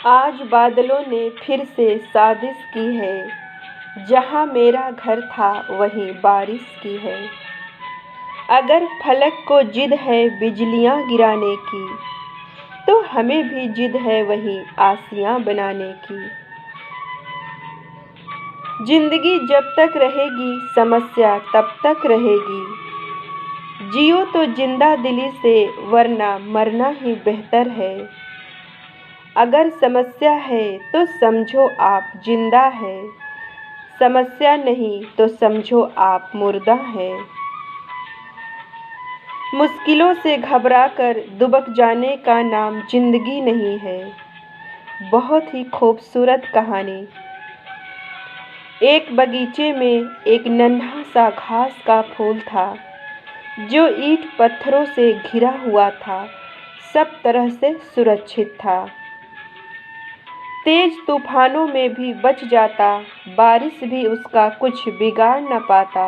आज बादलों ने फिर से साजिश की है, जहाँ मेरा घर था वहीं बारिश की है। अगर फलक को जिद है बिजलियाँ गिराने की, तो हमें भी जिद है वहीं आसियाँ बनाने की। जिंदगी जब तक रहेगी समस्या तब तक रहेगी। जियो तो जिंदा दिली से, वरना मरना ही बेहतर है। अगर समस्या है तो समझो आप जिंदा है, समस्या नहीं तो समझो आप मुर्दा है। मुश्किलों से घबराकर दुबक जाने का नाम जिंदगी नहीं है। बहुत ही खूबसूरत कहानी। एक बगीचे में एक नन्हा सा घास का फूल था, जो ईंट पत्थरों से घिरा हुआ था, सब तरह से सुरक्षित था। तेज तूफानों में भी बच जाता, बारिश भी उसका कुछ बिगाड़ न पाता,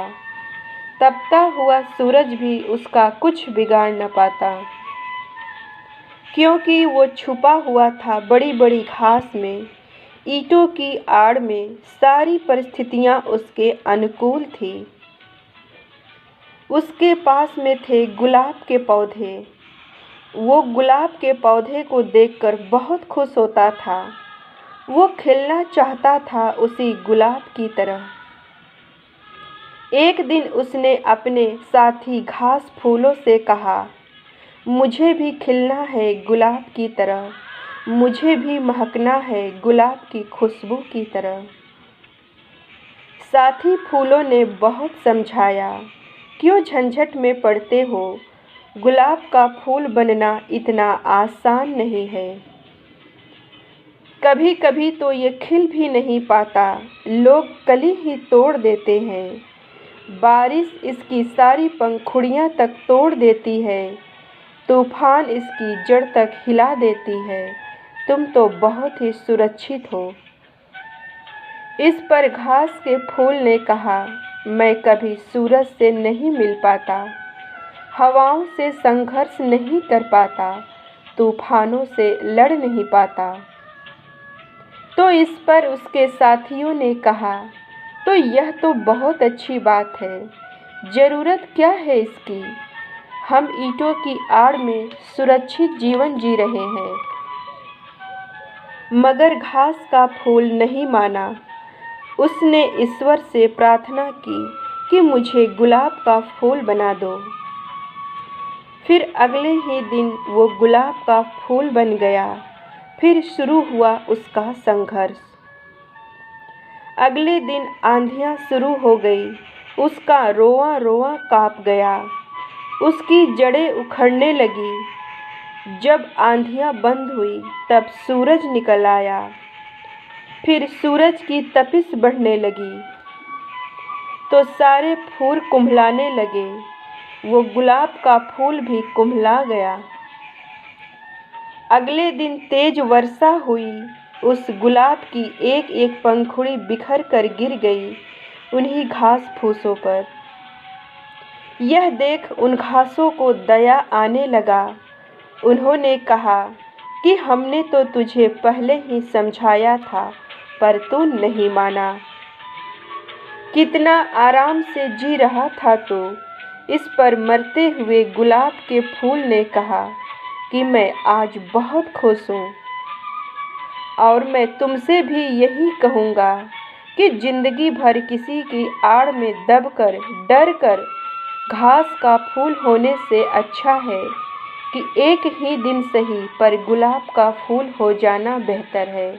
तपता हुआ सूरज भी उसका कुछ बिगाड़ न पाता, क्योंकि वो छुपा हुआ था बड़ी बड़ी घास में। ईंटों की आड़ में सारी परिस्थितियां उसके अनुकूल थी। उसके पास में थे गुलाब के पौधे। वो गुलाब के पौधे को देखकर बहुत खुश होता था। वो खिलना चाहता था उसी गुलाब की तरह। एक दिन उसने अपने साथी घास फूलों से कहा, मुझे भी खिलना है गुलाब की तरह, मुझे भी महकना है गुलाब की खुशबू की तरह। साथी फूलों ने बहुत समझाया, क्यों झंझट में पड़ते हो, गुलाब का फूल बनना इतना आसान नहीं है। कभी कभी तो ये खिल भी नहीं पाता, लोग कली ही तोड़ देते हैं। बारिश इसकी सारी पंखुड़ियाँ तक तोड़ देती है, तूफान इसकी जड़ तक हिला देती है। तुम तो बहुत ही सुरक्षित हो। इस पर घास के फूल ने कहा, मैं कभी सूरज से नहीं मिल पाता, हवाओं से संघर्ष नहीं कर पाता, तूफानों से लड़ नहीं पाता। तो इस पर उसके साथियों ने कहा, तो यह तो बहुत अच्छी बात है, ज़रूरत क्या है इसकी, हम ईंटों की आड़ में सुरक्षित जीवन जी रहे हैं। मगर घास का फूल नहीं माना। उसने ईश्वर से प्रार्थना की कि मुझे गुलाब का फूल बना दो। फिर अगले ही दिन वो गुलाब का फूल बन गया। फिर शुरू हुआ उसका संघर्ष। अगले दिन आंधियां शुरू हो गई। उसका रोआ रोआ कांप गया। उसकी जड़ें उखड़ने लगी। जब आंधियां बंद हुई तब सूरज निकल आया। फिर सूरज की तपिश बढ़ने लगी तो सारे फूल कुम्हलाने लगे। वो गुलाब का फूल भी कुम्हला गया। अगले दिन तेज वर्षा हुई। उस गुलाब की एक एक पंखुड़ी बिखर कर गिर गई उन्हीं घास फूसों पर। यह देख उन घासों को दया आने लगा। उन्होंने कहा कि हमने तो तुझे पहले ही समझाया था, पर तू नहीं माना। कितना आराम से जी रहा था तू। इस पर मरते हुए गुलाब के फूल ने कहा कि मैं आज बहुत खुश हूँ, और मैं तुमसे भी यही कहूँगा कि ज़िंदगी भर किसी की आड़ में दबकर डरकर घास का फूल होने से अच्छा है कि एक ही दिन सही पर गुलाब का फूल हो जाना बेहतर है।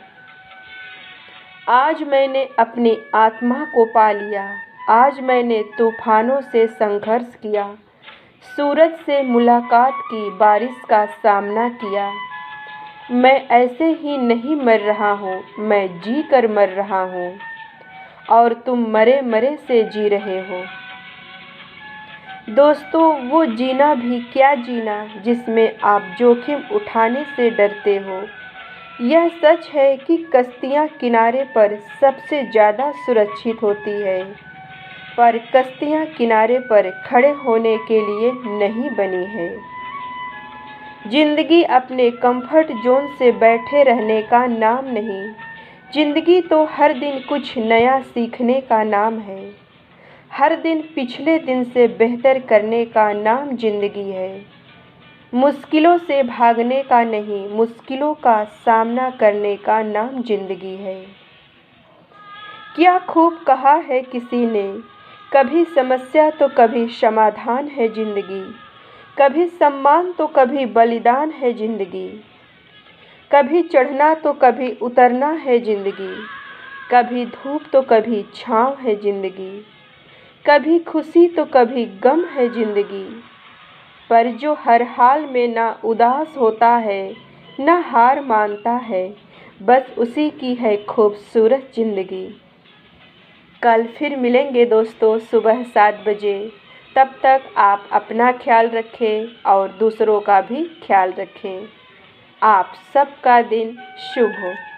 आज मैंने अपनी आत्मा को पा लिया। आज मैंने तूफानों से संघर्ष किया, सूरज से मुलाकात की, बारिश का सामना किया। मैं ऐसे ही नहीं मर रहा हूँ, मैं जी कर मर रहा हूँ, और तुम मरे मरे से जी रहे हो। दोस्तों, वो जीना भी क्या जीना जिसमें आप जोखिम उठाने से डरते हो। यह सच है कि कश्तियाँ किनारे पर सबसे ज़्यादा सुरक्षित होती है, पर कश्तियाँ किनारे पर खड़े होने के लिए नहीं बनी हैं। जिंदगी अपने कंफर्ट जोन से बैठे रहने का नाम नहीं। जिंदगी तो हर दिन कुछ नया सीखने का नाम है। हर दिन पिछले दिन से बेहतर करने का नाम जिंदगी है। मुश्किलों से भागने का नहीं, मुश्किलों का सामना करने का नाम जिंदगी है। क्या खूब कहा है किसी ने, कभी समस्या तो कभी समाधान है जिंदगी। कभी सम्मान तो कभी बलिदान है जिंदगी। कभी चढ़ना तो कभी उतरना है जिंदगी। कभी धूप तो कभी छाँव है जिंदगी। कभी खुशी तो कभी गम है जिंदगी। पर जो हर हाल में ना उदास होता है, ना हार मानता है, बस उसी की है खूबसूरत जिंदगी। कल फिर मिलेंगे दोस्तों सुबह 7 बजे। तब तक आप अपना ख्याल रखें और दूसरों का भी ख्याल रखें। आप सबका दिन शुभ हो।